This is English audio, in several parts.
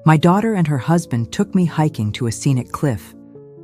My daughter and her husband took me hiking to a scenic cliff.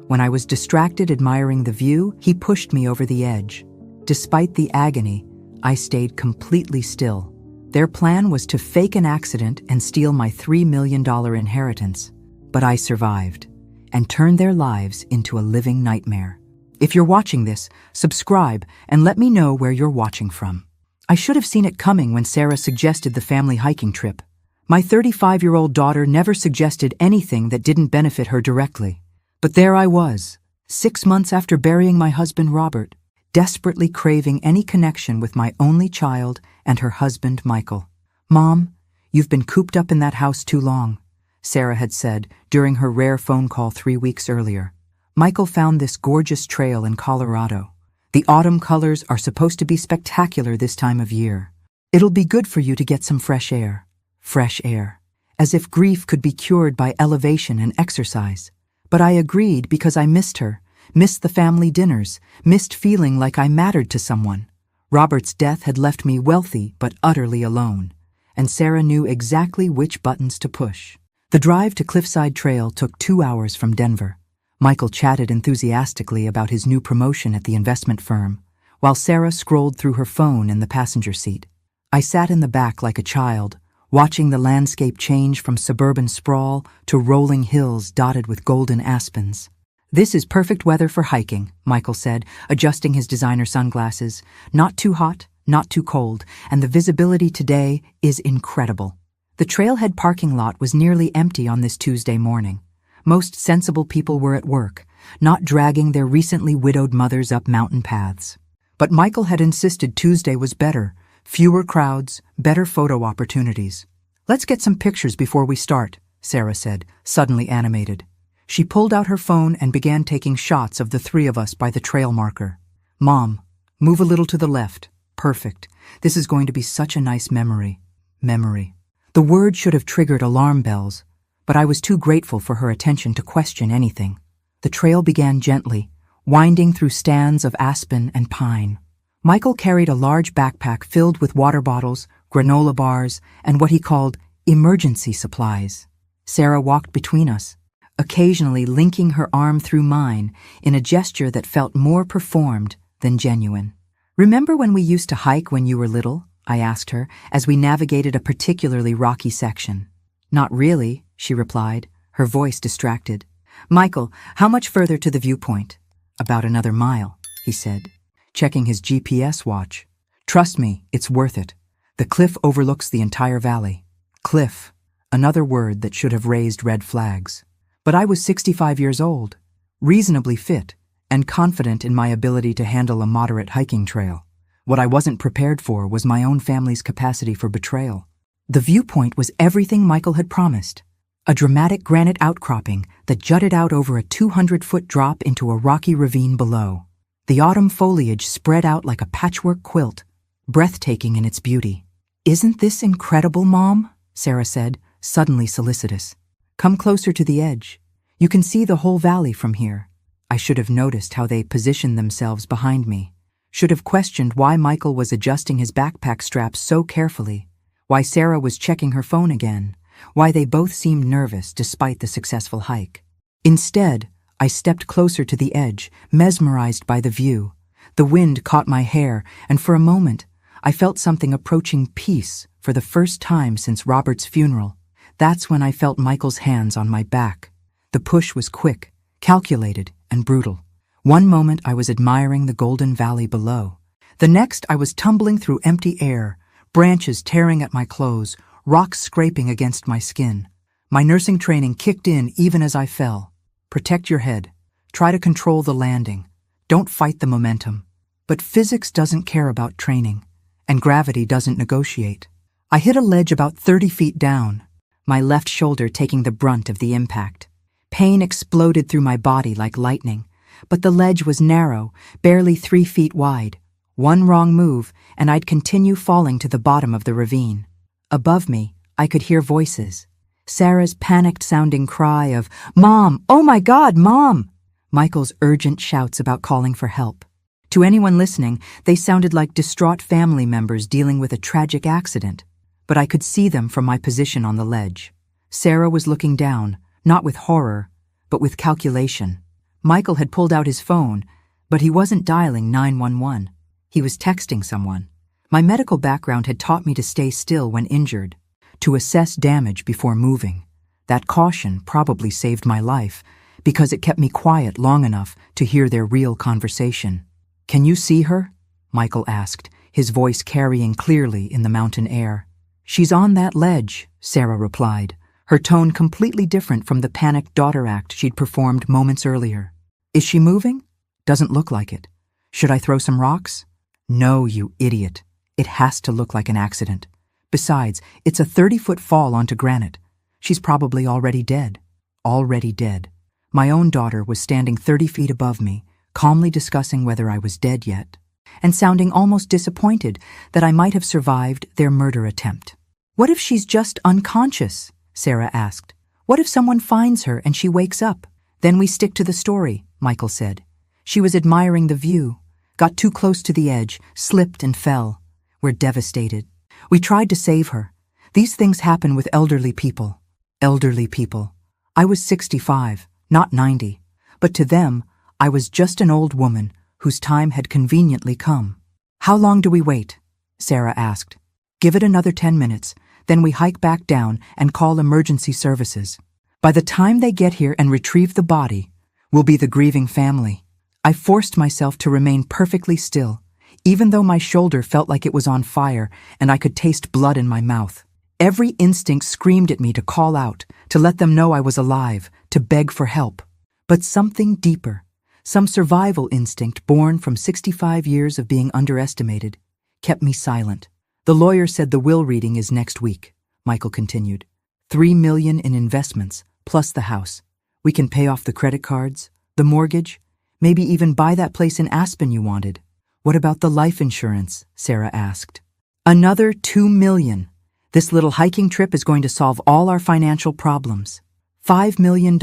When I was distracted admiring the view, he pushed me over the edge. Despite the agony, I stayed completely still. Their plan was to fake an accident and steal my $3 million inheritance. But I survived and turned their lives into a living nightmare. If you're watching this, subscribe and let me know where you're watching from. I should have seen it coming when Sarah suggested the family hiking trip. My 35-year-old daughter never suggested anything that didn't benefit her directly. But there I was, 6 months after burying my husband Robert, desperately craving any connection with my only child and her husband Michael. "Mom, you've been cooped up in that house too long," Sarah had said during her rare phone call 3 weeks earlier. "Michael found this gorgeous trail in Colorado. The autumn colors are supposed to be spectacular this time of year. It'll be good for you to get some fresh air." Fresh air. As if grief could be cured by elevation and exercise. But I agreed because I missed her, missed the family dinners, missed feeling like I mattered to someone. Robert's death had left me wealthy but utterly alone, and Sarah knew exactly which buttons to push. The drive to Cliffside Trail took 2 hours from Denver. Michael chatted enthusiastically about his new promotion at the investment firm, while Sarah scrolled through her phone in the passenger seat. I sat in the back like a child, watching the landscape change from suburban sprawl to rolling hills dotted with golden aspens. "This is perfect weather for hiking," Michael said, adjusting his designer sunglasses. "Not too hot, not too cold, and the visibility today is incredible." The trailhead parking lot was nearly empty on this Tuesday morning. Most sensible people were at work, not dragging their recently widowed mothers up mountain paths. But Michael had insisted Tuesday was better. Fewer crowds, better photo opportunities. "Let's get some pictures before we start," Sarah said, suddenly animated. She pulled out her phone and began taking shots of the three of us by the trail marker. "Mom, move a little to the left. Perfect. This is going to be such a nice memory." Memory. The word should have triggered alarm bells, but I was too grateful for her attention to question anything. The trail began gently, winding through stands of aspen and pine. Michael carried a large backpack filled with water bottles, granola bars, and what he called emergency supplies. Sarah walked between us, occasionally linking her arm through mine in a gesture that felt more performed than genuine. "Remember when we used to hike when you were little?" I asked her as we navigated a particularly rocky section. "Not really," she replied, her voice distracted. "Michael, how much further to the viewpoint?" "About another mile," he said, checking his GPS watch. "Trust me, it's worth it. The cliff overlooks the entire valley." Cliff, another word that should have raised red flags. But I was 65 years old, reasonably fit, and confident in my ability to handle a moderate hiking trail. What I wasn't prepared for was my own family's capacity for betrayal. The viewpoint was everything Michael had promised. A dramatic granite outcropping that jutted out over a 200-foot drop into a rocky ravine below. The autumn foliage spread out like a patchwork quilt, breathtaking in its beauty. "Isn't this incredible, Mom?" Sarah said, suddenly solicitous. "Come closer to the edge. You can see the whole valley from here." I should have noticed how they positioned themselves behind me. Should have questioned why Michael was adjusting his backpack straps so carefully, why Sarah was checking her phone again, why they both seemed nervous despite the successful hike. Instead, I stepped closer to the edge, mesmerized by the view. The wind caught my hair, and for a moment, I felt something approaching peace for the first time since Robert's funeral. That's when I felt Michael's hands on my back. The push was quick, calculated, and brutal. One moment I was admiring the golden valley below. The next I was tumbling through empty air, branches tearing at my clothes, rocks scraping against my skin. My nursing training kicked in even as I fell. Protect your head. Try to control the landing. Don't fight the momentum. But physics doesn't care about training, and gravity doesn't negotiate. I hit a ledge about 30 feet down, my left shoulder taking the brunt of the impact. Pain exploded through my body like lightning, but the ledge was narrow, barely 3 feet wide. One wrong move, and I'd continue falling to the bottom of the ravine. Above me, I could hear voices. Sarah's panicked-sounding cry of, "Mom! Oh my God, Mom!" Michael's urgent shouts about calling for help. To anyone listening, they sounded like distraught family members dealing with a tragic accident, but I could see them from my position on the ledge. Sarah was looking down, not with horror, but with calculation. Michael had pulled out his phone, but he wasn't dialing 911. He was texting someone. My medical background had taught me to stay still when injured, to assess damage before moving. That caution probably saved my life, because it kept me quiet long enough to hear their real conversation. "Can you see her?" Michael asked, his voice carrying clearly in the mountain air. "She's on that ledge," Sarah replied, her tone completely different from the panicked daughter act she'd performed moments earlier. "Is she moving?" "Doesn't look like it." "Should I throw some rocks?" "No, you idiot. It has to look like an accident. Besides, it's a 30-foot fall onto granite. She's probably already dead." Already dead. My own daughter was standing 30 feet above me, calmly discussing whether I was dead yet, and sounding almost disappointed that I might have survived their murder attempt. "What if she's just unconscious?" Sarah asked. "What if someone finds her and she wakes up?" "Then we stick to the story," Michael said. "She was admiring the view, got too close to the edge, slipped and fell. We're devastated. We tried to save her. These things happen with elderly people." Elderly people. I was 65, not 90, but to them, I was just an old woman whose time had conveniently come. "How long do we wait?" Sarah asked. "Give it another 10 minutes, then we hike back down and call emergency services. By the time they get here and retrieve the body, we'll be the grieving family." I forced myself to remain perfectly still, even though my shoulder felt like it was on fire and I could taste blood in my mouth. Every instinct screamed at me to call out, to let them know I was alive, to beg for help. But something deeper, some survival instinct born from 65 years of being underestimated, kept me silent. "The lawyer said the will reading is next week," Michael continued. $3 million in investments, plus the house. We can pay off the credit cards, the mortgage, maybe even buy that place in Aspen you wanted. "What about the life insurance?" Sarah asked. "Another $2 million. This little hiking trip is going to solve all our financial problems. $5 million.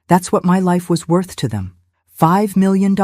That's what my life was worth to them. $5 million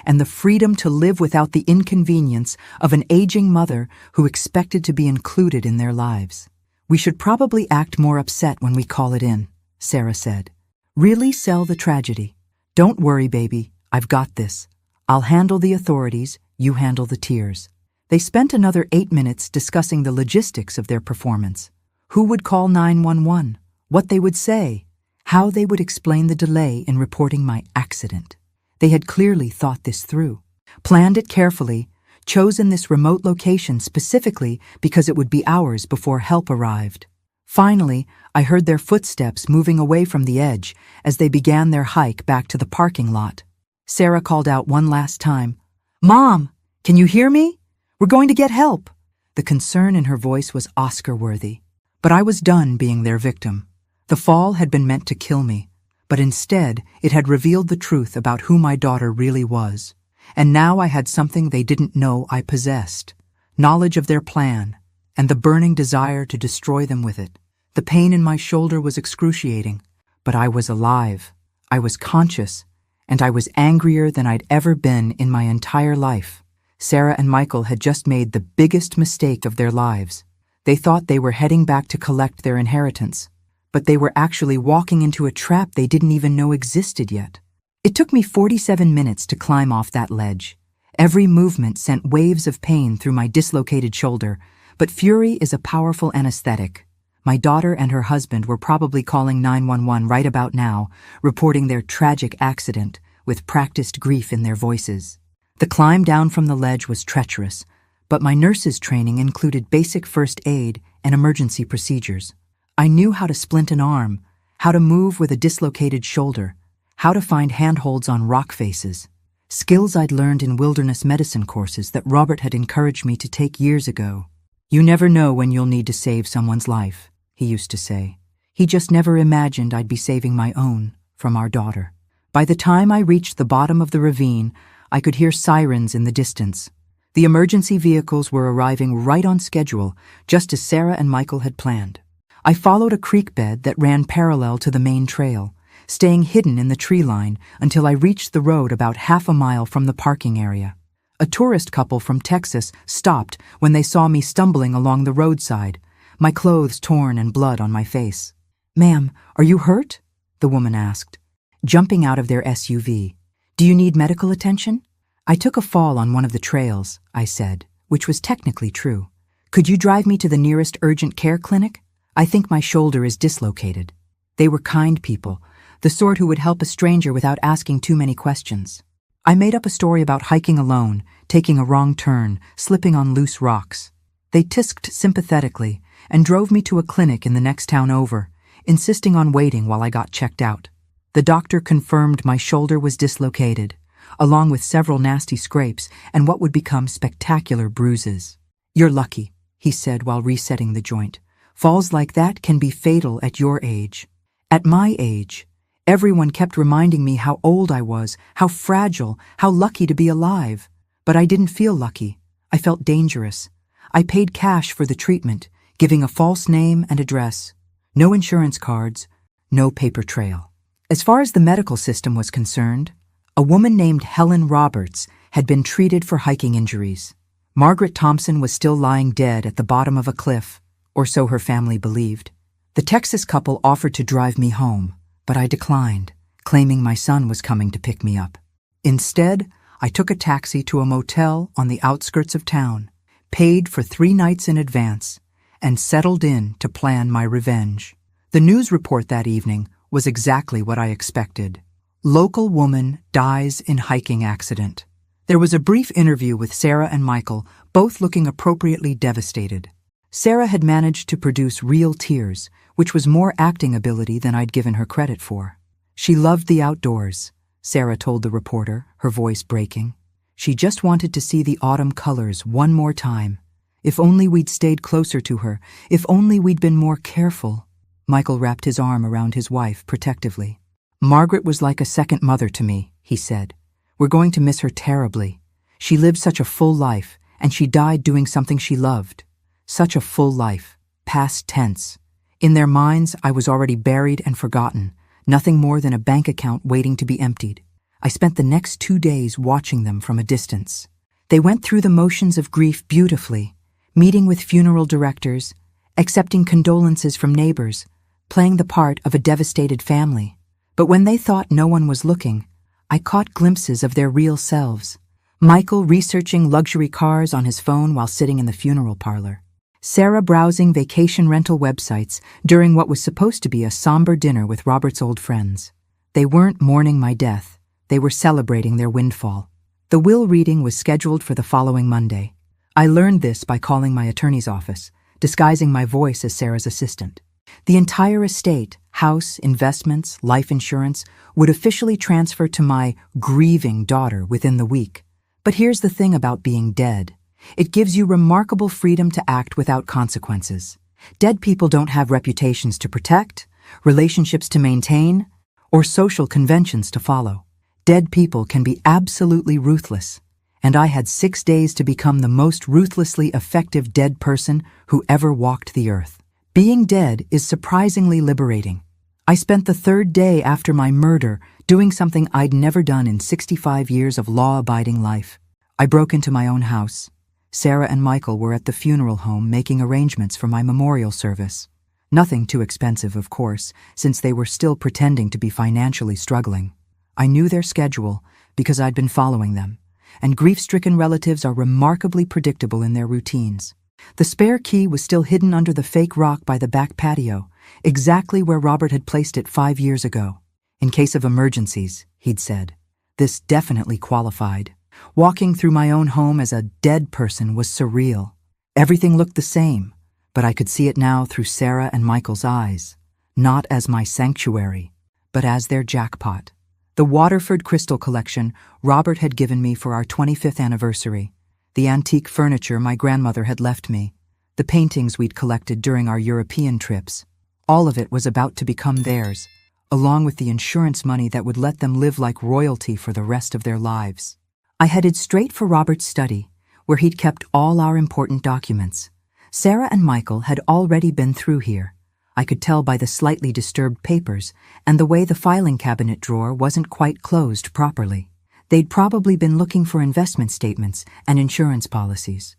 and the freedom to live without the inconvenience of an aging mother who expected to be included in their lives. We should probably act more upset when we call it in," Sarah said. "Really sell the tragedy. Don't worry, baby, I've got this. I'll handle the authorities, you handle the tears." They spent another 8 minutes discussing the logistics of their performance. Who would call 911, what they would say, how they would explain the delay in reporting my accident. They had clearly thought this through, planned it carefully, chosen this remote location specifically because it would be hours before help arrived. Finally, I heard their footsteps moving away from the edge as they began their hike back to the parking lot. Sarah called out one last time, "Mom, can you hear me? We're going to get help." The concern in her voice was Oscar-worthy. But I was done being their victim. The fall had been meant to kill me, but instead it had revealed the truth about who my daughter really was. And now I had something they didn't know I possessed, knowledge of their plan, and the burning desire to destroy them with it. The pain in my shoulder was excruciating, but I was alive, I was conscious, and I was angrier than I'd ever been in my entire life. Sarah and Michael had just made the biggest mistake of their lives. They thought they were heading back to collect their inheritance, but they were actually walking into a trap they didn't even know existed yet. It took me 47 minutes to climb off that ledge. Every movement sent waves of pain through my dislocated shoulder, but fury is a powerful anesthetic. My daughter and her husband were probably calling 911 right about now, reporting their tragic accident, with practiced grief in their voices. The climb down from the ledge was treacherous, but my nurse's training included basic first aid and emergency procedures. I knew how to splint an arm, how to move with a dislocated shoulder, how to find handholds on rock faces, skills I'd learned in wilderness medicine courses that Robert had encouraged me to take years ago. "You never know when you'll need to save someone's life," he used to say. He just never imagined I'd be saving my own from our daughter. By the time I reached the bottom of the ravine, I could hear sirens in the distance. The emergency vehicles were arriving right on schedule, just as Sarah and Michael had planned. I followed a creek bed that ran parallel to the main trail, staying hidden in the tree line until I reached the road about half a mile from the parking area. A tourist couple from Texas stopped when they saw me stumbling along the roadside, my clothes torn and blood on my face. "Ma'am, are you hurt?" the woman asked, jumping out of their SUV. "Do you need medical attention?" "I took a fall on one of the trails," I said, which was technically true. "Could you drive me to the nearest urgent care clinic? I think my shoulder is dislocated." They were kind people, the sort who would help a stranger without asking too many questions. I made up a story about hiking alone, taking a wrong turn, slipping on loose rocks. They tisked sympathetically and drove me to a clinic in the next town over, insisting on waiting while I got checked out. The doctor confirmed my shoulder was dislocated, along with several nasty scrapes and what would become spectacular bruises. "You're lucky," he said while resetting the joint. "Falls like that can be fatal at your age." At my age, everyone kept reminding me how old I was, how fragile, how lucky to be alive. But I didn't feel lucky. I felt dangerous. I paid cash for the treatment, giving a false name and address. No insurance cards, no paper trail. As far as the medical system was concerned, a woman named Helen Roberts had been treated for hiking injuries. Margaret Thompson was still lying dead at the bottom of a cliff, or so her family believed. The Texas couple offered to drive me home, but I declined, claiming my son was coming to pick me up. Instead, I took a taxi to a motel on the outskirts of town, paid for 3 nights in advance, and settled in to plan my revenge. The news report that evening was exactly what I expected. Local woman dies in hiking accident. There was a brief interview with Sarah and Michael, both looking appropriately devastated. Sarah had managed to produce real tears, which was more acting ability than I'd given her credit for. She loved the outdoors, Sarah told the reporter, her voice breaking. She just wanted to see the autumn colors one more time. If only we'd stayed closer to her, if only we'd been more careful. Michael wrapped his arm around his wife protectively. "Margaret was like a second mother to me," he said. "We're going to miss her terribly. She lived such a full life, and she died doing something she loved. Such a full life, past tense. In their minds, I was already buried and forgotten, nothing more than a bank account waiting to be emptied. I spent the next 2 days watching them from a distance. They went through the motions of grief beautifully, meeting with funeral directors, accepting condolences from neighbors, playing the part of a devastated family. But when they thought no one was looking, I caught glimpses of their real selves. Michael researching luxury cars on his phone while sitting in the funeral parlor. Sarah browsing vacation rental websites during what was supposed to be a somber dinner with Robert's old friends. They weren't mourning my death. They were celebrating their windfall. The will reading was scheduled for the following Monday. I learned this by calling my attorney's office, disguising my voice as Sarah's assistant. The entire estate, house, investments, life insurance, would officially transfer to my grieving daughter within the week. But here's the thing about being dead. It gives you remarkable freedom to act without consequences. Dead people don't have reputations to protect, relationships to maintain, or social conventions to follow. Dead people can be absolutely ruthless, and I had 6 days to become the most ruthlessly effective dead person who ever walked the earth. Being dead is surprisingly liberating. I spent the 3rd day after my murder doing something I'd never done in 65 years of law-abiding life. I broke into my own house. Sarah and Michael were at the funeral home making arrangements for my memorial service. Nothing too expensive, of course, since they were still pretending to be financially struggling. I knew their schedule because I'd been following them, and grief-stricken relatives are remarkably predictable in their routines. The spare key was still hidden under the fake rock by the back patio, exactly where Robert had placed it 5 years ago. In case of emergencies, he'd said. This definitely qualified. Walking through my own home as a dead person was surreal. Everything looked the same, but I could see it now through Sarah and Michael's eyes, not as my sanctuary, but as their jackpot. The Waterford Crystal Collection Robert had given me for our 25th anniversary, the antique furniture my grandmother had left me, the paintings we'd collected during our European trips. All of it was about to become theirs, along with the insurance money that would let them live like royalty for the rest of their lives. I headed straight for Robert's study, where he'd kept all our important documents. Sarah and Michael had already been through here. I could tell by the slightly disturbed papers and the way the filing cabinet drawer wasn't quite closed properly. They'd probably been looking for investment statements and insurance policies,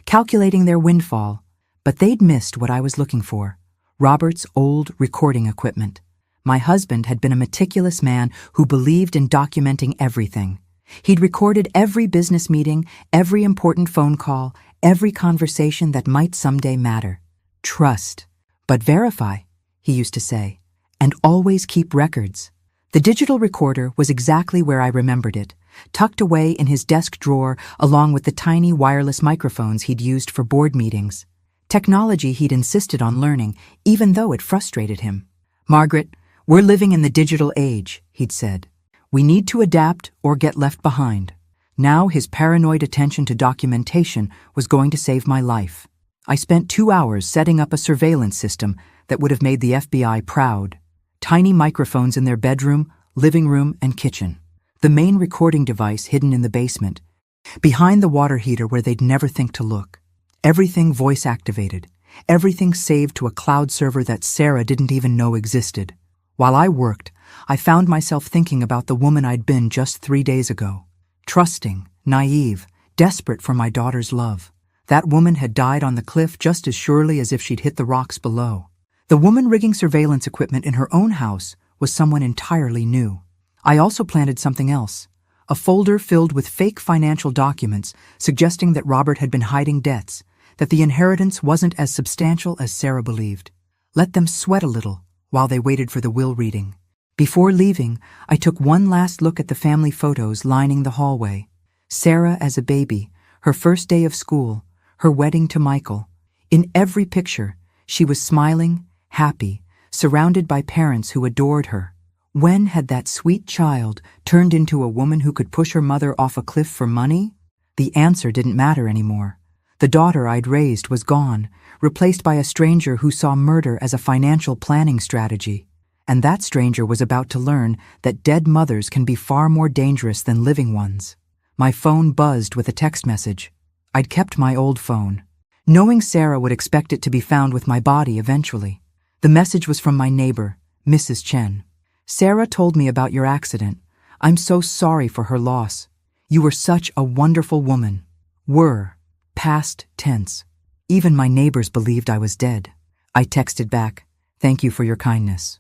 calculating their windfall, but they'd missed what I was looking for: Robert's old recording equipment. My husband had been a meticulous man who believed in documenting everything. He'd recorded every business meeting, every important phone call, every conversation that might someday matter. Trust, but verify, he used to say, and always keep records. The digital recorder was exactly where I remembered it, tucked away in his desk drawer along with the tiny wireless microphones he'd used for board meetings. Technology he'd insisted on learning, even though it frustrated him. "Margaret, we're living in the digital age," he'd said. "We need to adapt or get left behind." Now his paranoid attention to documentation was going to save my life. I spent 2 hours setting up a surveillance system that would have made the FBI proud. Tiny microphones in their bedroom, living room, and kitchen. The main recording device hidden in the basement, behind the water heater where they'd never think to look. Everything voice-activated, everything saved to a cloud server that Sarah didn't even know existed. While I worked, I found myself thinking about the woman I'd been just 3 days ago. Trusting, naive, desperate for my daughter's love. That woman had died on the cliff just as surely as if she'd hit the rocks below. The woman rigging surveillance equipment in her own house was someone entirely new. I also planted something else, a folder filled with fake financial documents suggesting that Robert had been hiding debts, that the inheritance wasn't as substantial as Sarah believed. Let them sweat a little while they waited for the will reading. Before leaving, I took one last look at the family photos lining the hallway. Sarah as a baby, her first day of school, her wedding to Michael. In every picture, she was smiling, happy, surrounded by parents who adored her. When had that sweet child turned into a woman who could push her mother off a cliff for money? The answer didn't matter anymore. The daughter I'd raised was gone, replaced by a stranger who saw murder as a financial planning strategy. And that stranger was about to learn that dead mothers can be far more dangerous than living ones. My phone buzzed with a text message. I'd kept my old phone, knowing Sarah would expect it to be found with my body eventually. The message was from my neighbor, Mrs. Chen. "Sarah told me about your accident. I'm so sorry for her loss. You were such a wonderful woman." Were, past tense. Even my neighbors believed I was dead. I texted back, "Thank you for your kindness."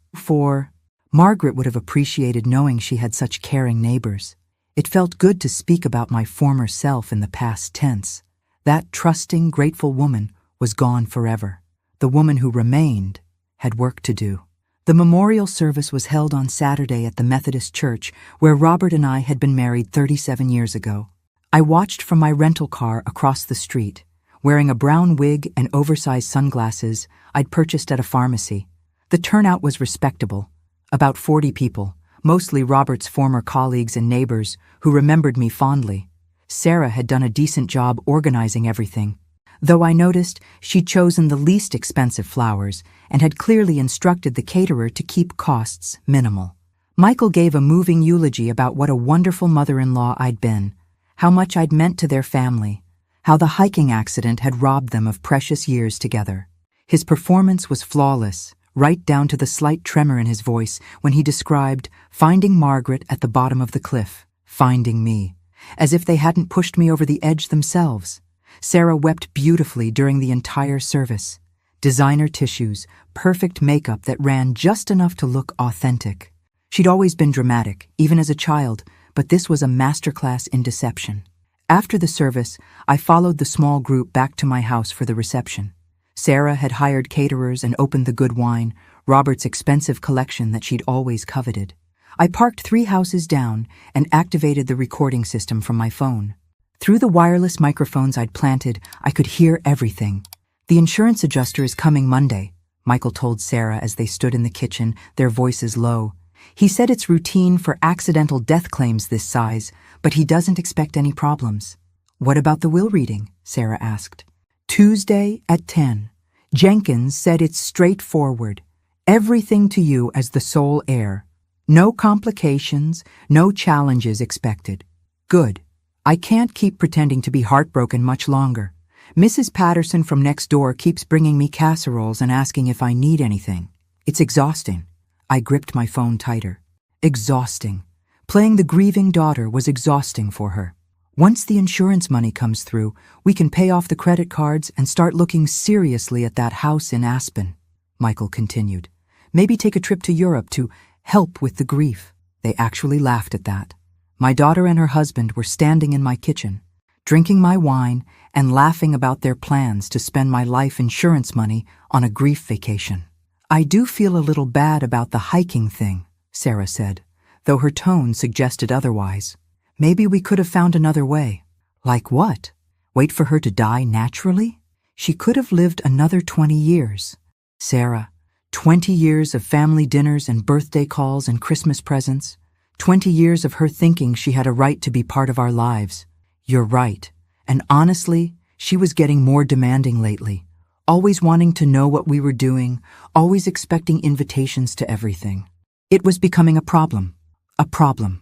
Margaret would have appreciated knowing she had such caring neighbors. It felt good to speak about my former self in the past tense. That trusting, grateful woman was gone forever. The woman who remained had work to do. The memorial service was held on Saturday at the Methodist Church, where Robert and I had been married 37 years ago. I watched from my rental car across the street, wearing a brown wig and oversized sunglasses I'd purchased at a pharmacy. The turnout was respectable, about 40 people, mostly Robert's former colleagues and neighbors who remembered me fondly. Sarah had done a decent job organizing everything, though I noticed she'd chosen the least expensive flowers and had clearly instructed the caterer to keep costs minimal. Michael gave a moving eulogy about what a wonderful mother-in-law I'd been, how much I'd meant to their family, how the hiking accident had robbed them of precious years together. His performance was flawless, right down to the slight tremor in his voice when he described finding Margaret at the bottom of the cliff, finding me, as if they hadn't pushed me over the edge themselves. Sarah wept beautifully during the entire service. Designer tissues, perfect makeup that ran just enough to look authentic. She'd always been dramatic, even as a child, but this was a masterclass in deception. After the service, I followed the small group back to my house for the reception. Sarah had hired caterers and opened the good wine, Robert's expensive collection that she'd always coveted. I parked 3 houses down and activated the recording system from my phone. Through the wireless microphones I'd planted, I could hear everything. "The insurance adjuster is coming Monday," Michael told Sarah as they stood in the kitchen, their voices low. "He said it's routine for accidental death claims this size, but he doesn't expect any problems." "What about the will reading?" Sarah asked. "Tuesday at 10. Jenkins said it's straightforward. Everything to you as the sole heir. No complications, no challenges expected." "Good. I can't keep pretending to be heartbroken much longer. Mrs. Patterson from next door keeps bringing me casseroles and asking if I need anything. It's exhausting." I gripped my phone tighter. Exhausting. Playing the grieving daughter was exhausting for her. Once the insurance money comes through, we can pay off the credit cards and start looking seriously at that house in Aspen. Michael continued. Maybe take a trip to Europe to help with the grief. They actually laughed at that. My daughter and her husband were standing in my kitchen, drinking my wine and laughing about their plans to spend my life insurance money on a grief vacation. I do feel a little bad about the hiking thing, Sarah said, though her tone suggested otherwise. Maybe we could have found another way. Like what? Wait for her to die naturally? She could have lived another 20 years. Sarah, 20 years of family dinners and birthday calls and Christmas presents. 20 years of her thinking she had a right to be part of our lives. You're right. And honestly, she was getting more demanding lately. Always wanting to know what we were doing, always expecting invitations to everything. It was becoming a problem. A problem.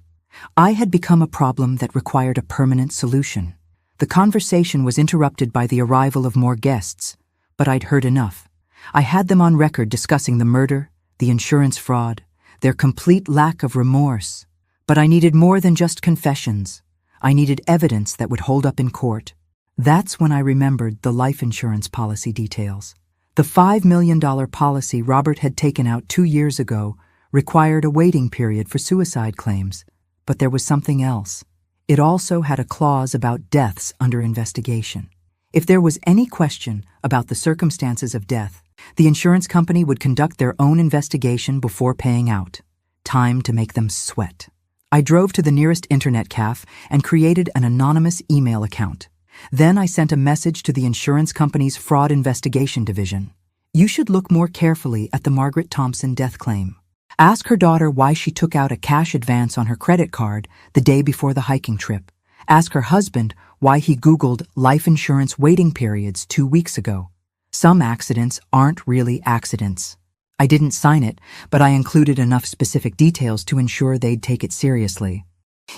I had become a problem that required a permanent solution. The conversation was interrupted by the arrival of more guests, but I'd heard enough. I had them on record discussing the murder, the insurance fraud, their complete lack of remorse. But I needed more than just confessions. I needed evidence that would hold up in court. That's when I remembered the life insurance policy details. The $5 million policy Robert had taken out 2 years ago required a waiting period for suicide claims. But there was something else. It also had a clause about deaths under investigation. If there was any question about the circumstances of death, the insurance company would conduct their own investigation before paying out. Time to make them sweat. I drove to the nearest internet cafe and created an anonymous email account. Then I sent a message to the insurance company's fraud investigation division. You should look more carefully at the Margaret Thompson death claim. Ask her daughter why she took out a cash advance on her credit card the day before the hiking trip. Ask her husband why he Googled life insurance waiting periods 2 weeks ago. Some accidents aren't really accidents. I didn't sign it, but I included enough specific details to ensure they'd take it seriously.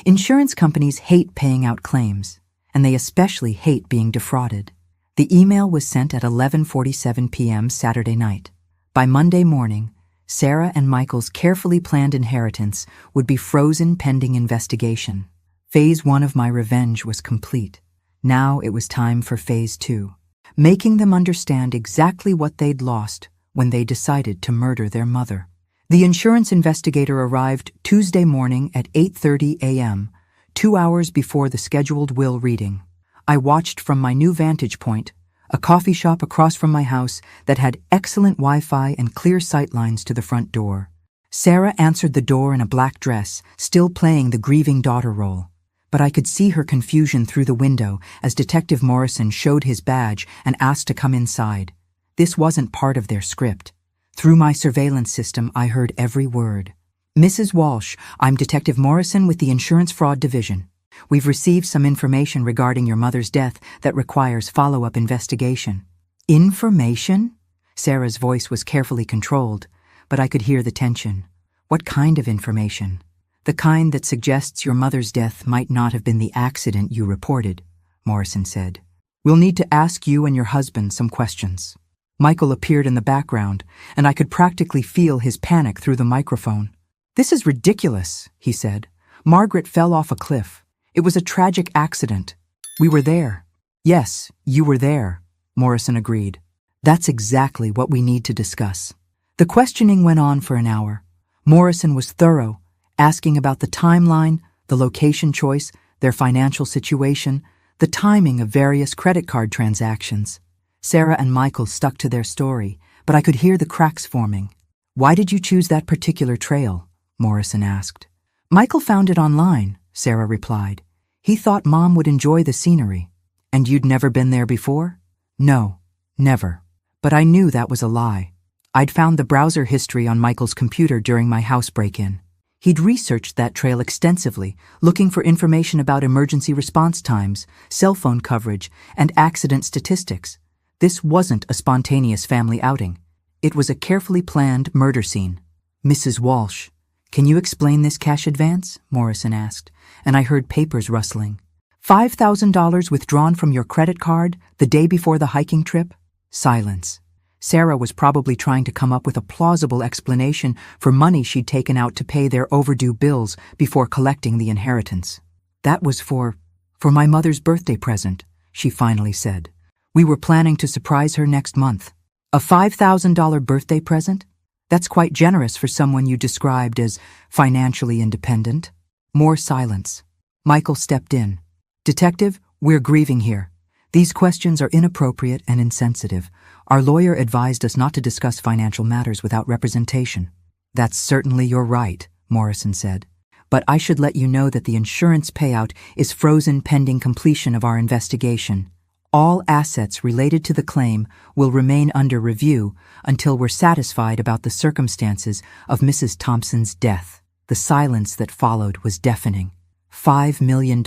Insurance companies hate paying out claims, and they especially hate being defrauded. The email was sent at 11:47 p.m. Saturday night. By Monday morning, Sarah and Michael's carefully planned inheritance would be frozen pending investigation. Phase 1 of my revenge was complete. Now it was time for Phase 2, making them understand exactly what they'd lost when they decided to murder their mother. The insurance investigator arrived Tuesday morning at 8:30 a.m., 2 hours before the scheduled will reading. I watched from my new vantage point, a coffee shop across from my house that had excellent Wi-Fi and clear sightlines to the front door. Sarah answered the door in a black dress, still playing the grieving daughter role. But I could see her confusion through the window as Detective Morrison showed his badge and asked to come inside. This wasn't part of their script. Through my surveillance system, I heard every word. Mrs. Walsh, I'm Detective Morrison with the Insurance Fraud Division. We've received some information regarding your mother's death that requires follow-up investigation. Information? Sarah's voice was carefully controlled, but I could hear the tension. What kind of information? The kind that suggests your mother's death might not have been the accident you reported, Morrison said. We'll need to ask you and your husband some questions. Michael appeared in the background, and I could practically feel his panic through the microphone. This is ridiculous, he said. Margaret fell off a cliff. It was a tragic accident. We were there. Yes, you were there, Morrison agreed. That's exactly what we need to discuss. The questioning went on for an hour. Morrison was thorough, asking about the timeline, the location choice, their financial situation, the timing of various credit card transactions. Sarah and Michael stuck to their story, but I could hear the cracks forming. Why did you choose that particular trail? Morrison asked. Michael found it online, Sarah replied. He thought Mom would enjoy the scenery. And you'd never been there before? No, never. But I knew that was a lie. I'd found the browser history on Michael's computer during my house break-in. He'd researched that trail extensively, looking for information about emergency response times, cell phone coverage, and accident statistics. This wasn't a spontaneous family outing. It was a carefully planned murder scene. Mrs. Walsh, can you explain this cash advance? Morrison asked, and I heard papers rustling. $5,000 withdrawn from your credit card the day before the hiking trip? Silence. Sarah was probably trying to come up with a plausible explanation for money she'd taken out to pay their overdue bills before collecting the inheritance. That was for my mother's birthday present, she finally said. We were planning to surprise her next month. A $5,000 birthday present? That's quite generous for someone you described as financially independent. More silence. Michael stepped in. Detective, we're grieving here. These questions are inappropriate and insensitive. Our lawyer advised us not to discuss financial matters without representation. That's certainly your right, Morrison said. But I should let you know that the insurance payout is frozen pending completion of our investigation. All assets related to the claim will remain under review until we're satisfied about the circumstances of Mrs. Thompson's death. The silence that followed was deafening. $5 million.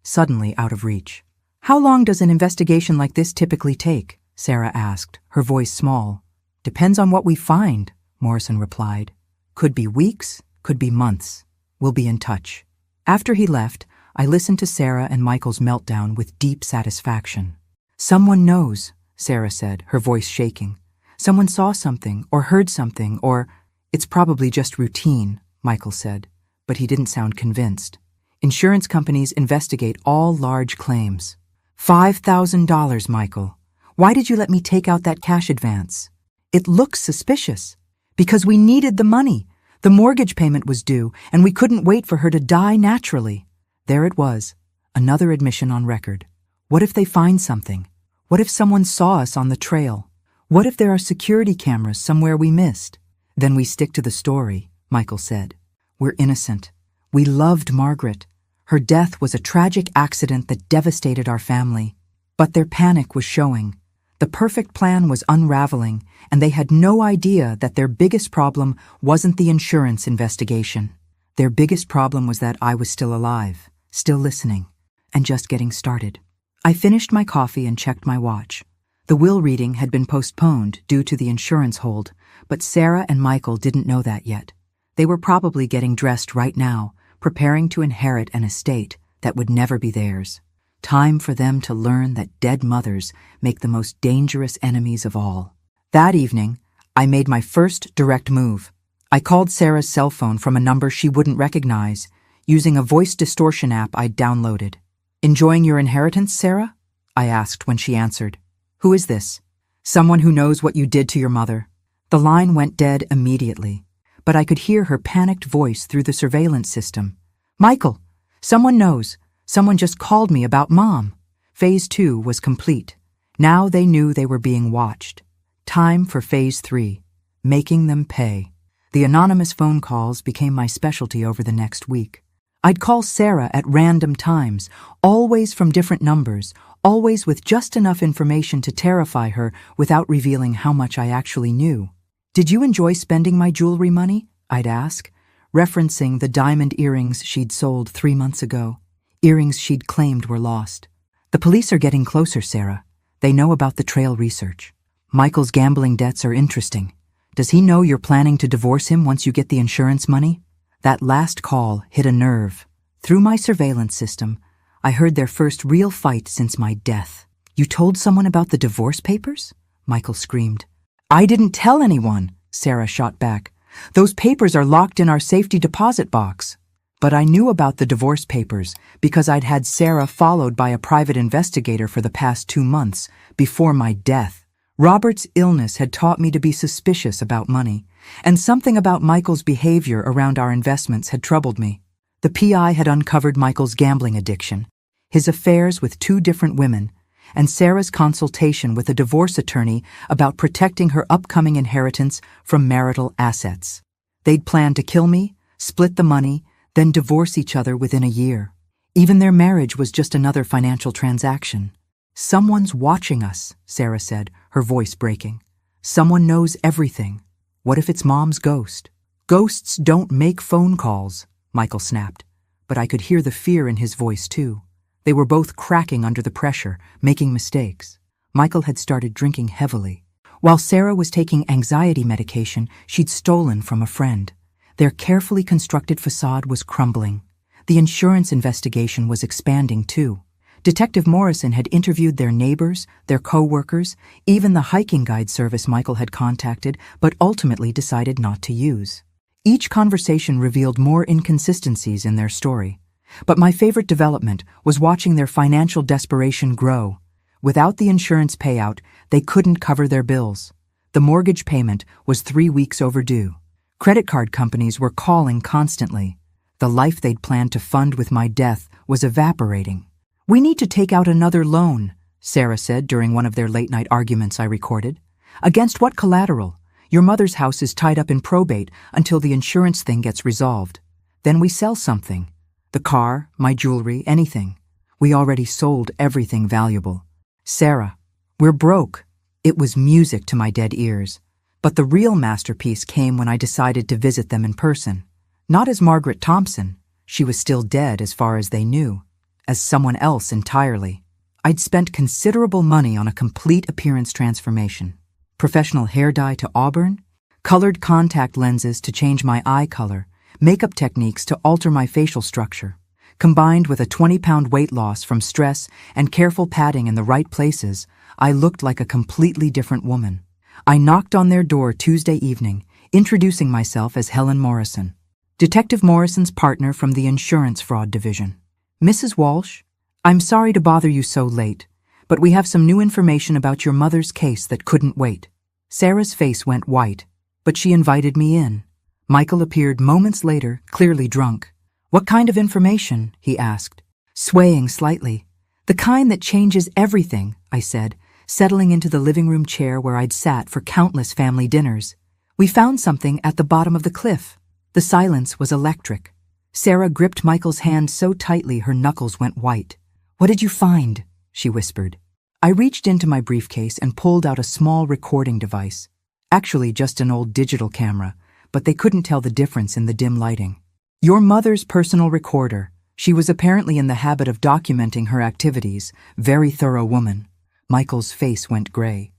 Suddenly out of reach. How long does an investigation like this typically take? Sarah asked, her voice small. Depends on what we find, Morrison replied. Could be weeks, could be months. We'll be in touch. After he left, I listened to Sarah and Michael's meltdown with deep satisfaction. Someone knows, Sarah said, her voice shaking. Someone saw something, or heard something, or... It's probably just routine, Michael said, but he didn't sound convinced. Insurance companies investigate all large claims. $5,000, Michael. Why did you let me take out that cash advance? It looks suspicious. Because we needed the money. The mortgage payment was due, and we couldn't wait for her to die naturally. There it was, another admission on record. What if they find something? What if someone saw us on the trail? What if there are security cameras somewhere we missed? Then we stick to the story, Michael said. We're innocent. We loved Margaret. Her death was a tragic accident that devastated our family. But their panic was showing. The perfect plan was unraveling, and they had no idea that their biggest problem wasn't the insurance investigation. Their biggest problem was that I was still alive, still listening, and just getting started. I finished my coffee and checked my watch. The will reading had been postponed due to the insurance hold, but Sarah and Michael didn't know that yet. They were probably getting dressed right now, preparing to inherit an estate that would never be theirs. Time for them to learn that dead mothers make the most dangerous enemies of all. That evening, I made my first direct move. I called Sarah's cell phone from a number she wouldn't recognize, using a voice distortion app I'd downloaded. "Enjoying your inheritance, Sarah?" I asked when she answered. "Who is this?" "Someone who knows what you did to your mother." The line went dead immediately, but I could hear her panicked voice through the surveillance system. "Michael, someone knows. Someone just called me about Mom." Phase 2 was complete. Now they knew they were being watched. Time for Phase 3, making them pay. The anonymous phone calls became my specialty over the next week. I'd call Sarah at random times, always from different numbers, always with just enough information to terrify her without revealing how much I actually knew. "Did you enjoy spending my jewelry money?" I'd ask, referencing the diamond earrings she'd sold 3 months ago. Earrings she'd claimed were lost. "The police are getting closer, Sarah. They know about the trail research. Michael's gambling debts are interesting. Does he know you're planning to divorce him once you get the insurance money?" That last call hit a nerve. Through my surveillance system, I heard their first real fight since my death. "You told someone about the divorce papers?" Michael screamed. "I didn't tell anyone," Sarah shot back. "Those papers are locked in our safety deposit box." But I knew about the divorce papers because I'd had Sarah followed by a private investigator for the past 2 months, before my death. Robert's illness had taught me to be suspicious about money, and something about Michael's behavior around our investments had troubled me. The PI had uncovered Michael's gambling addiction, his affairs with 2 different women, and Sarah's consultation with a divorce attorney about protecting her upcoming inheritance from marital assets. They'd planned to kill me, split the money, then divorce each other within a year. Even their marriage was just another financial transaction. "Someone's watching us," Sarah said, her voice breaking. "Someone knows everything. What if it's Mom's ghost?" "Ghosts don't make phone calls," Michael snapped, but I could hear the fear in his voice too. They were both cracking under the pressure, making mistakes. Michael had started drinking heavily. While Sarah was taking anxiety medication she'd stolen from a friend. Their carefully constructed facade was crumbling. The insurance investigation was expanding too. Detective Morrison had interviewed their neighbors, their co-workers, even the hiking guide service Michael had contacted but ultimately decided not to use. Each conversation revealed more inconsistencies in their story. But my favorite development was watching their financial desperation grow. Without the insurance payout, they couldn't cover their bills. The mortgage payment was 3 weeks overdue. Credit card companies were calling constantly. The life they'd planned to fund with my death was evaporating. "We need to take out another loan," Sarah said during one of their late-night arguments I recorded. "Against what collateral? Your mother's house is tied up in probate until the insurance thing gets resolved. Then we sell something. The car, my jewelry, anything. We already sold everything valuable. Sarah, we're broke." It was music to my dead ears. But the real masterpiece came when I decided to visit them in person. Not as Margaret Thompson, she was still dead as far as they knew, as someone else entirely. I'd spent considerable money on a complete appearance transformation. Professional hair dye to auburn, colored contact lenses to change my eye color, makeup techniques to alter my facial structure. Combined with a 20-pound weight loss from stress and careful padding in the right places, I looked like a completely different woman. I knocked on their door Tuesday evening, introducing myself as Helen Morrison, Detective Morrison's partner from the Insurance Fraud Division. "Mrs. Walsh, I'm sorry to bother you so late, but we have some new information about your mother's case that couldn't wait." Sarah's face went white, but she invited me in. Michael appeared moments later, clearly drunk. "What kind of information?" he asked, swaying slightly. "The kind that changes everything," I said, settling into the living room chair where I'd sat for countless family dinners. "We found something at the bottom of the cliff." The silence was electric. Sarah gripped Michael's hand so tightly her knuckles went white. "What did you find?" she whispered. I reached into my briefcase and pulled out a small recording device. Actually just an old digital camera, but they couldn't tell the difference in the dim lighting. "Your mother's personal recorder. She was apparently in the habit of documenting her activities. Very thorough woman." Michael's face went gray.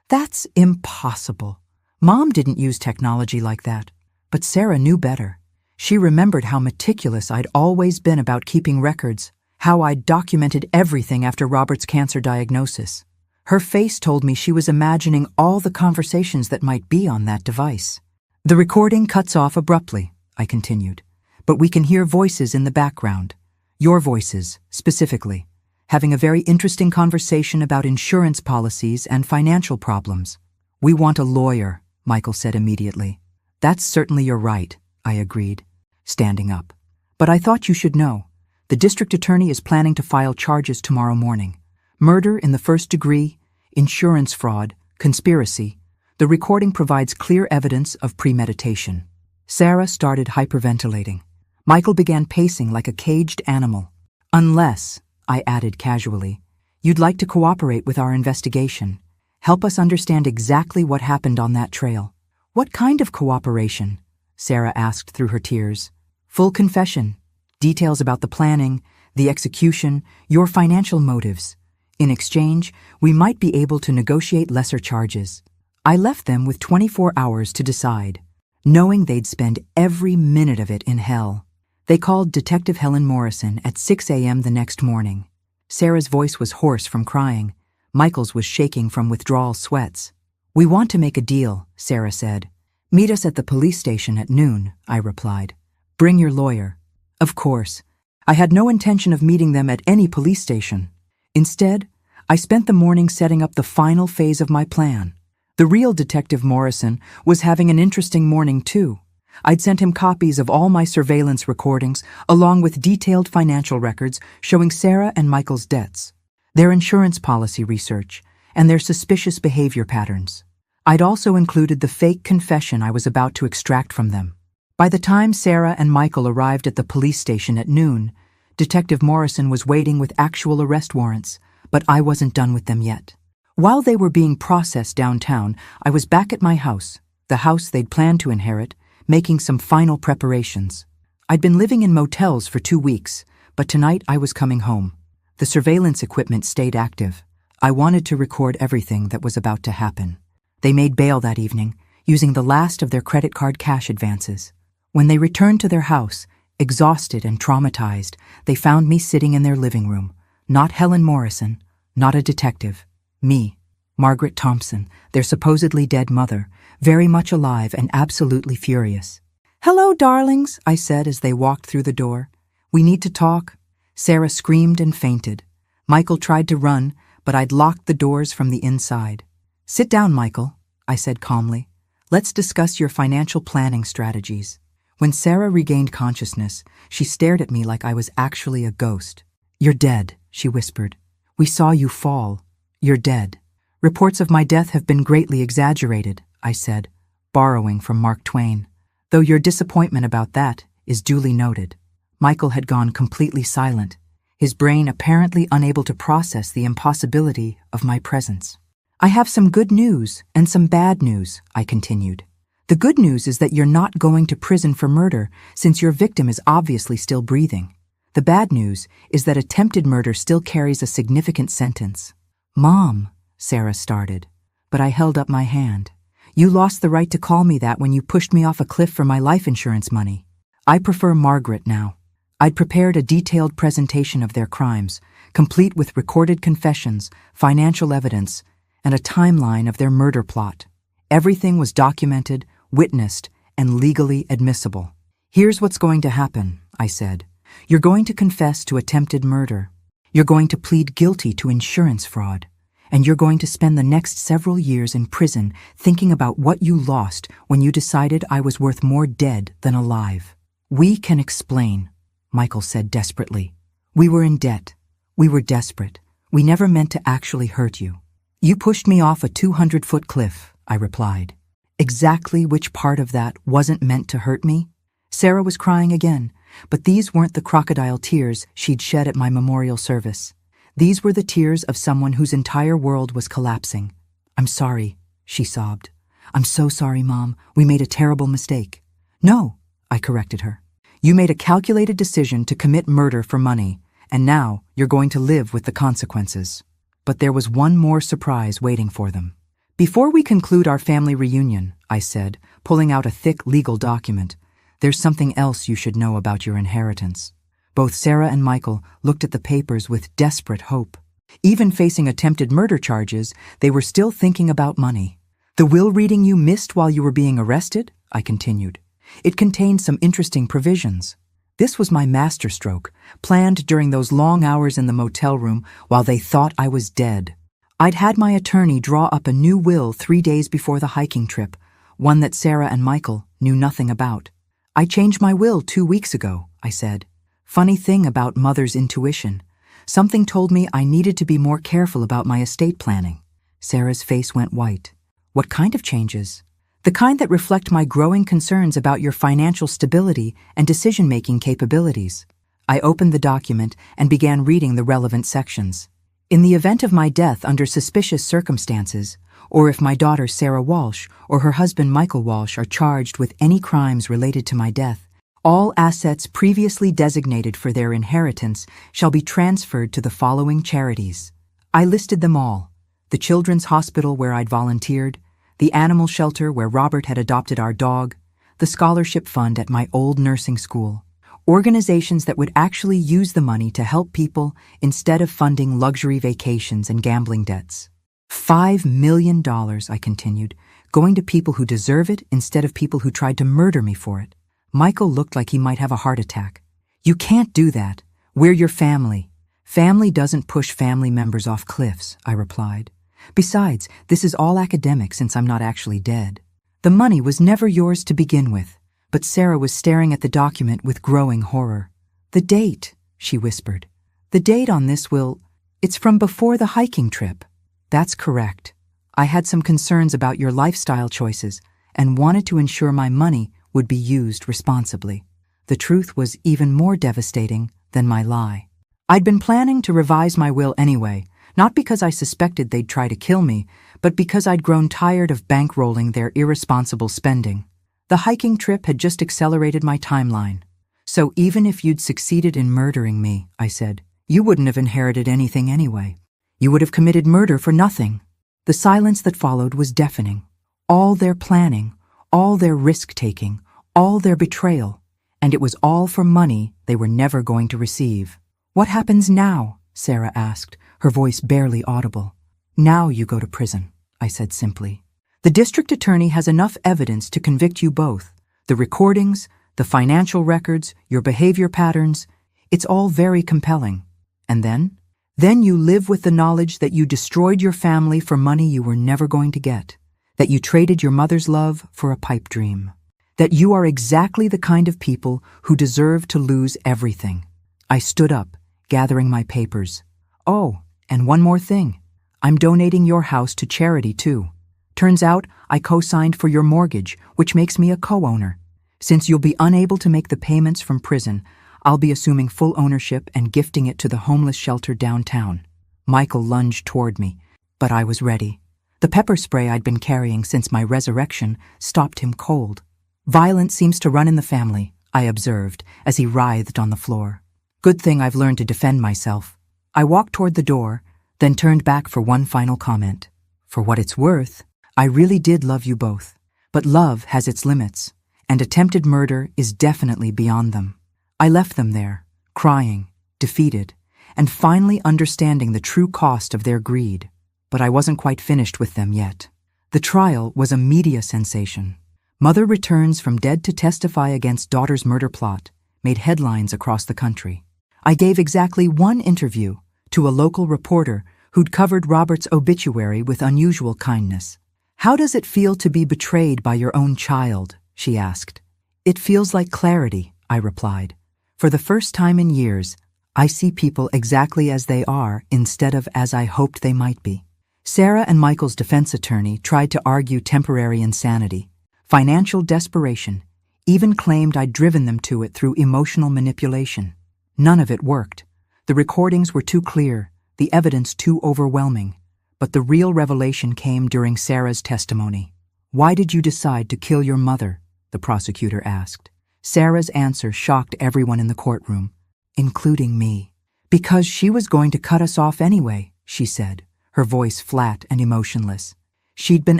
"That's impossible. Mom didn't use technology like that." But Sarah knew better. She remembered how meticulous I'd always been about keeping records, how I'd documented everything after Robert's cancer diagnosis. Her face told me she was imagining all the conversations that might be on that device. "The recording cuts off abruptly," I continued, "but we can hear voices in the background. Your voices, specifically, having a very interesting conversation about insurance policies and financial problems." "We want a lawyer," Michael said immediately. "That's certainly your right," I agreed, standing up. "But I thought you should know. The district attorney is planning to file charges tomorrow morning. Murder in the first degree, insurance fraud, conspiracy. The recording provides clear evidence of premeditation." Sarah started hyperventilating. Michael began pacing like a caged animal. "Unless," I added casually, "you'd like to cooperate with our investigation. Help us understand exactly what happened on that trail." "What kind of cooperation?" Sarah asked through her tears. "Full confession. Details about the planning, the execution, your financial motives. In exchange, we might be able to negotiate lesser charges." I left them with 24 hours to decide, knowing they'd spend every minute of it in hell. They called Detective Helen Morrison at 6 a.m. the next morning. Sarah's voice was hoarse from crying. Michael's was shaking from withdrawal sweats. "We want to make a deal," Sarah said. "Meet us at the police station at noon," I replied. "Bring your lawyer." Of course, I had no intention of meeting them at any police station. Instead, I spent the morning setting up the final phase of my plan. The real Detective Morrison was having an interesting morning, too. I'd sent him copies of all my surveillance recordings, along with detailed financial records showing Sarah and Michael's debts, their insurance policy research, and their suspicious behavior patterns. I'd also included the fake confession I was about to extract from them. By the time Sarah and Michael arrived at the police station at noon, Detective Morrison was waiting with actual arrest warrants, but I wasn't done with them yet. While they were being processed downtown, I was back at my house, the house they'd planned to inherit, making some final preparations. I'd been living in motels for 2 weeks, but tonight I was coming home. The surveillance equipment stayed active. I wanted to record everything that was about to happen. They made bail that evening, using the last of their credit card cash advances. When they returned to their house, exhausted and traumatized, they found me sitting in their living room. Not Helen Morrison, not a detective. Me, Margaret Thompson, their supposedly dead mother, very much alive and absolutely furious. "Hello, darlings," I said as they walked through the door. "We need to talk." Sarah screamed and fainted. Michael tried to run, but I'd locked the doors from the inside. "Sit down, Michael," I said calmly. "Let's discuss your financial planning strategies." When Sarah regained consciousness, she stared at me like I was actually a ghost. "You're dead," she whispered. "We saw you fall. You're dead." "Reports of my death have been greatly exaggerated," I said, borrowing from Mark Twain. "Though your disappointment about that is duly noted." Michael had gone completely silent, his brain apparently unable to process the impossibility of my presence. "I have some good news and some bad news," I continued. "The good news is that you're not going to prison for murder, since your victim is obviously still breathing. The bad news is that attempted murder still carries a significant sentence." "Mom," Sarah started, but I held up my hand. "You lost the right to call me that when you pushed me off a cliff for my life insurance money. I prefer Margaret now." I'd prepared a detailed presentation of their crimes, complete with recorded confessions, financial evidence, and a timeline of their murder plot. Everything was documented, witnessed, and legally admissible. "Here's what's going to happen," I said. "You're going to confess to attempted murder. You're going to plead guilty to insurance fraud. And you're going to spend the next several years in prison thinking about what you lost when you decided I was worth more dead than alive." "We can explain," Michael said desperately. "We were in debt. We were desperate. We never meant to actually hurt you." "You pushed me off a 200-foot cliff," I replied. "Exactly which part of that wasn't meant to hurt me?" Sarah was crying again, but these weren't the crocodile tears she'd shed at my memorial service. These were the tears of someone whose entire world was collapsing. "I'm sorry," she sobbed. "I'm so sorry, Mom. We made a terrible mistake." "No," I corrected her. "You made a calculated decision to commit murder for money, and now you're going to live with the consequences." But there was one more surprise waiting for them. "Before we conclude our family reunion," I said, pulling out a thick legal document, "there's something else you should know about your inheritance." Both Sarah and Michael looked at the papers with desperate hope. Even facing attempted murder charges, they were still thinking about money. "The will reading you missed while you were being arrested?" I continued. "It contained some interesting provisions." This was my masterstroke, planned during those long hours in the motel room while they thought I was dead. I'd had my attorney draw up a new will 3 days before the hiking trip, one that Sarah and Michael knew nothing about. "I changed my will 2 weeks ago," I said. Funny thing about Mother's intuition. Something told me I needed to be more careful about my estate planning. Sarah's face went white. "What kind of changes?" "The kind that reflect my growing concerns about your financial stability and decision-making capabilities." I opened the document and began reading the relevant sections. "In the event of my death under suspicious circumstances, or if my daughter Sarah Walsh or her husband Michael Walsh are charged with any crimes related to my death, all assets previously designated for their inheritance shall be transferred to the following charities." I listed them all: the children's hospital where I'd volunteered, the animal shelter where Robert had adopted our dog, the scholarship fund at my old nursing school, organizations that would actually use the money to help people instead of funding luxury vacations and gambling debts. $5 million, I continued, going to people who deserve it instead of people who tried to murder me for it. Michael looked like he might have a heart attack. "You can't do that. We're your family." "Family doesn't push family members off cliffs," I replied. "Besides, this is all academic since I'm not actually dead. The money was never yours to begin with." But Sarah was staring at the document with growing horror. "The date," she whispered. "The date on this will... It's from before the hiking trip." "That's correct. I had some concerns about your lifestyle choices and wanted to ensure my money would be used responsibly." The truth was even more devastating than my lie. I'd been planning to revise my will anyway, not because I suspected they'd try to kill me, but because I'd grown tired of bankrolling their irresponsible spending. The hiking trip had just accelerated my timeline. "So even if you'd succeeded in murdering me," I said, "you wouldn't have inherited anything anyway. You would have committed murder for nothing." The silence that followed was deafening. All their planning, all their risk-taking, all their betrayal, and it was all for money they were never going to receive. "What happens now?" Sarah asked, her voice barely audible. "Now you go to prison," I said simply. "The district attorney has enough evidence to convict you both. The recordings, the financial records, your behavior patterns, it's all very compelling. And then? Then you live with the knowledge that you destroyed your family for money you were never going to get, that you traded your mother's love for a pipe dream, that you are exactly the kind of people who deserve to lose everything. I stood up, gathering my papers. Oh, and one more thing. I'm donating your house to charity too. Turns out I co-signed for your mortgage, which makes me a co-owner. Since you'll be unable to make the payments from prison, I'll be assuming full ownership and gifting it to the homeless shelter downtown. Michael lunged toward me, but I was ready. The pepper spray I'd been carrying since my resurrection stopped him cold. Violence seems to run in the family, I observed as he writhed on the floor. Good thing I've learned to defend myself. I walked toward the door, then turned back for one final comment. For what it's worth, I really did love you both. But love has its limits, and attempted murder is definitely beyond them. I left them there, crying, defeated, and finally understanding the true cost of their greed. But I wasn't quite finished with them yet. The trial was a media sensation. Mother returns from dead to testify against daughter's murder plot made headlines across the country. I gave exactly one interview to a local reporter who'd covered Robert's obituary with unusual kindness. "How does it feel to be betrayed by your own child?" she asked. "It feels like clarity," I replied. "For the first time in years, I see people exactly as they are instead of as I hoped they might be." Sarah and Michael's defense attorney tried to argue temporary insanity, financial desperation, even claimed I'd driven them to it through emotional manipulation. None of it worked. The recordings were too clear, the evidence too overwhelming. But the real revelation came during Sarah's testimony. "Why did you decide to kill your mother?" the prosecutor asked. Sarah's answer shocked everyone in the courtroom, including me. "Because she was going to cut us off anyway," she said, her voice flat and emotionless. "She'd been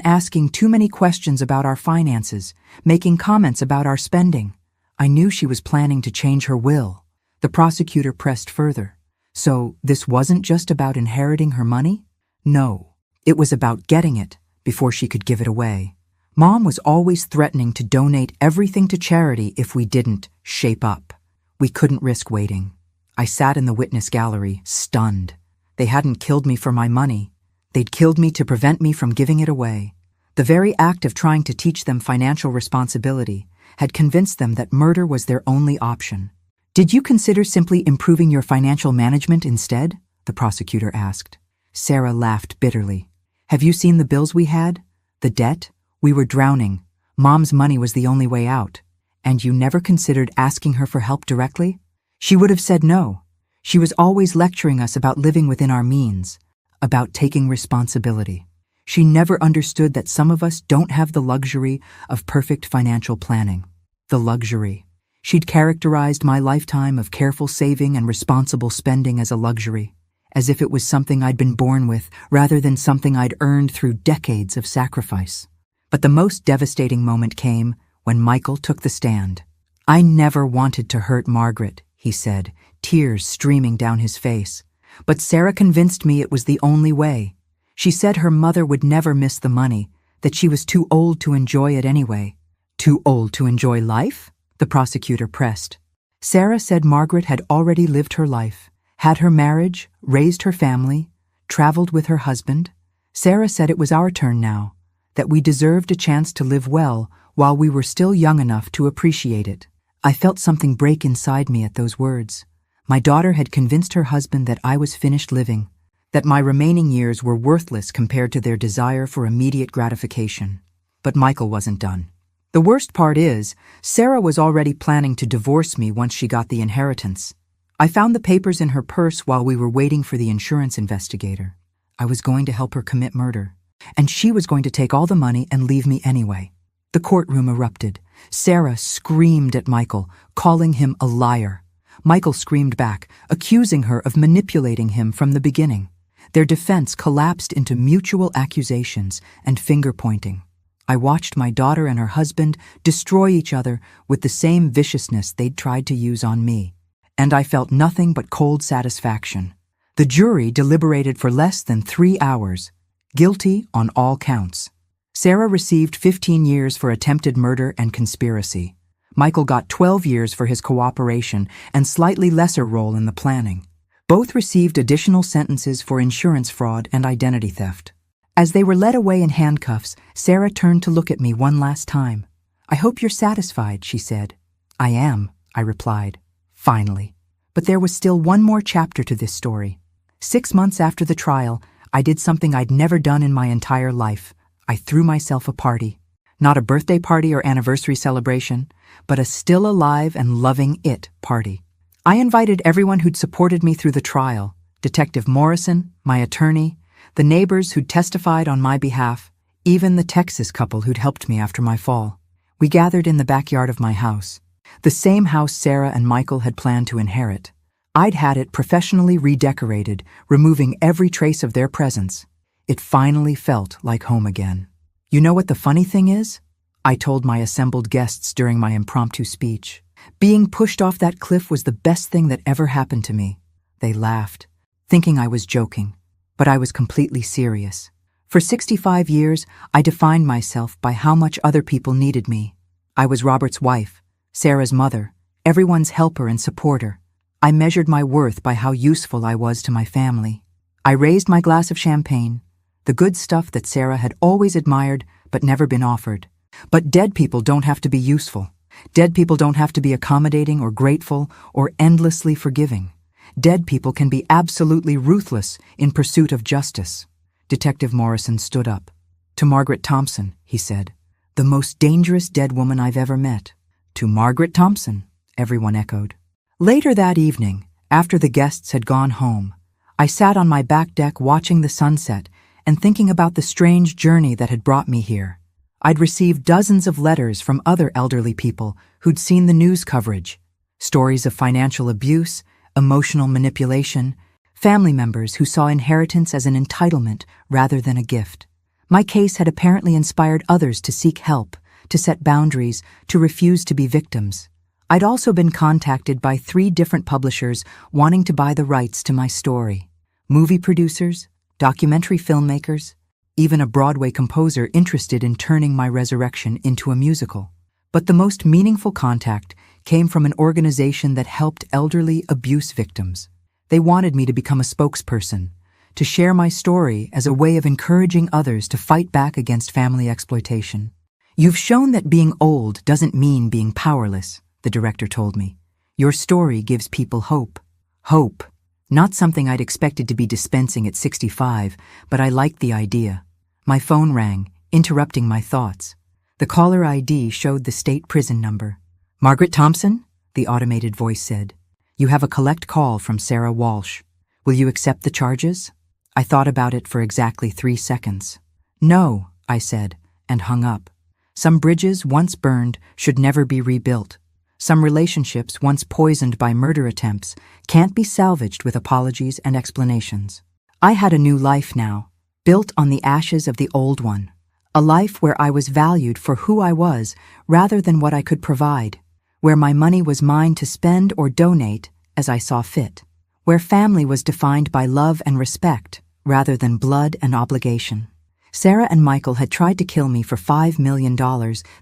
asking too many questions about our finances, making comments about our spending. I knew she was planning to change her will." The prosecutor pressed further. "So this wasn't just about inheriting her money?" "No, it was about getting it before she could give it away. Mom was always threatening to donate everything to charity if we didn't shape up. We couldn't risk waiting." I sat in the witness gallery, stunned. They hadn't killed me for my money. They'd killed me to prevent me from giving it away. The very act of trying to teach them financial responsibility had convinced them that murder was their only option. "Did you consider simply improving your financial management instead?" the prosecutor asked. Sarah laughed bitterly. "Have you seen the bills we had? The debt? We were drowning. Mom's money was the only way out. And you never considered asking her for help directly? She would have said no. She was always lecturing us about living within our means, about taking responsibility. She never understood that some of us don't have the luxury of perfect financial planning. The luxury. She'd characterized my lifetime of careful saving and responsible spending as a luxury, as if it was something I'd been born with rather than something I'd earned through decades of sacrifice. But the most devastating moment came when Michael took the stand. "I never wanted to hurt Margaret," he said, tears streaming down his face. "But Sarah convinced me it was the only way. She said her mother would never miss the money, that she was too old to enjoy it anyway." "Too old to enjoy life?" the prosecutor pressed. Sarah said Margaret had already lived her life, had her marriage, raised her family, traveled with her husband. Sarah said it was our turn now, that we deserved a chance to live well while we were still young enough to appreciate it. I felt something break inside me at those words. My daughter had convinced her husband that I was finished living, that my remaining years were worthless compared to their desire for immediate gratification. But Michael wasn't done. The worst part is, Sarah was already planning to divorce me once she got the inheritance. I found the papers in her purse while we were waiting for the insurance investigator. I was going to help her commit murder, and she was going to take all the money and leave me anyway. The courtroom erupted. Sarah screamed at Michael, calling him a liar. Michael screamed back, accusing her of manipulating him from the beginning. Their defense collapsed into mutual accusations and finger-pointing. I watched my daughter and her husband destroy each other with the same viciousness they'd tried to use on me, and I felt nothing but cold satisfaction. The jury deliberated for less than 3 hours, guilty on all counts. Sarah received 15 years for attempted murder and conspiracy. Michael got 12 years for his cooperation and slightly lesser role in the planning. Both received additional sentences for insurance fraud and identity theft. As they were led away in handcuffs, Sarah turned to look at me one last time. "I hope you're satisfied," she said. "I am," I replied. Finally. But there was still one more chapter to this story. 6 months after the trial, I did something I'd never done in my entire life. I threw myself a party. Not a birthday party or anniversary celebration, but a still alive and loving it party. I invited everyone who'd supported me through the trial, Detective Morrison, my attorney, the neighbors who'd testified on my behalf, even the Texas couple who'd helped me after my fall. We gathered in the backyard of my house, the same house Sarah and Michael had planned to inherit. I'd had it professionally redecorated, removing every trace of their presence. It finally felt like home again. You know what the funny thing is? I told my assembled guests during my impromptu speech. Being pushed off that cliff was the best thing that ever happened to me. They laughed, thinking I was joking, but I was completely serious. For 65 years, I defined myself by how much other people needed me. I was Robert's wife, Sarah's mother, everyone's helper and supporter. I measured my worth by how useful I was to my family. I raised my glass of champagne, the good stuff that Sarah had always admired but never been offered. But dead people don't have to be useful. Dead people don't have to be accommodating or grateful or endlessly forgiving. Dead people can be absolutely ruthless in pursuit of justice. Detective Morrison stood up. "To Margaret Thompson," he said, "the most dangerous dead woman I've ever met." "To Margaret Thompson," everyone echoed. Later that evening, after the guests had gone home, I sat on my back deck watching the sunset and thinking about the strange journey that had brought me here. I'd received dozens of letters from other elderly people who'd seen the news coverage, stories of financial abuse, emotional manipulation, family members who saw inheritance as an entitlement rather than a gift. My case had apparently inspired others to seek help, to set boundaries, to refuse to be victims. I'd also been contacted by 3 different publishers wanting to buy the rights to my story. Movie producers, documentary filmmakers, even a Broadway composer interested in turning my resurrection into a musical. But the most meaningful contact came from an organization that helped elderly abuse victims. They wanted me to become a spokesperson, to share my story as a way of encouraging others to fight back against family exploitation. "You've shown that being old doesn't mean being powerless," the director told me. "Your story gives people hope." Hope. Not something I'd expected to be dispensing at 65, but I liked the idea. My phone rang, interrupting my thoughts. The caller ID showed the state prison number. "Margaret Thompson?" the automated voice said. "You have a collect call from Sarah Walsh. Will you accept the charges?" I thought about it for exactly 3 seconds. "No," I said, and hung up. Some bridges once burned should never be rebuilt. Some relationships once poisoned by murder attempts can't be salvaged with apologies and explanations. I had a new life now, built on the ashes of the old one. A life where I was valued for who I was rather than what I could provide. Where my money was mine to spend or donate as I saw fit. Where family was defined by love and respect rather than blood and obligation. Sarah and Michael had tried to kill me for $5 million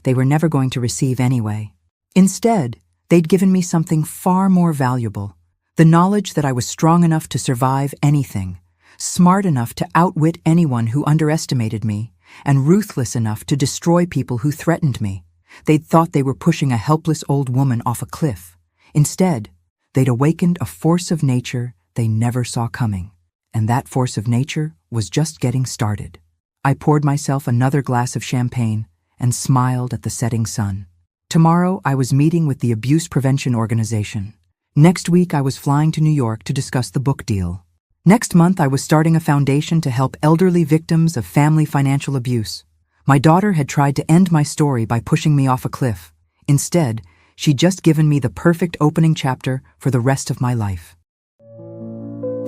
they were never going to receive anyway. Instead, they'd given me something far more valuable. The knowledge that I was strong enough to survive anything, smart enough to outwit anyone who underestimated me, and ruthless enough to destroy people who threatened me. They'd thought they were pushing a helpless old woman off a cliff. Instead, they'd awakened a force of nature they never saw coming. And that force of nature was just getting started. I poured myself another glass of champagne and smiled at the setting sun. Tomorrow, I was meeting with the Abuse Prevention Organization. Next week, I was flying to New York to discuss the book deal. Next month, I was starting a foundation to help elderly victims of family financial abuse. My daughter had tried to end my story by pushing me off a cliff. Instead, she'd just given me the perfect opening chapter for the rest of my life.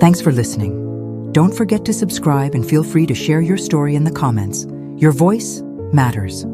Thanks for listening. Don't forget to subscribe and feel free to share your story in the comments. Your voice matters.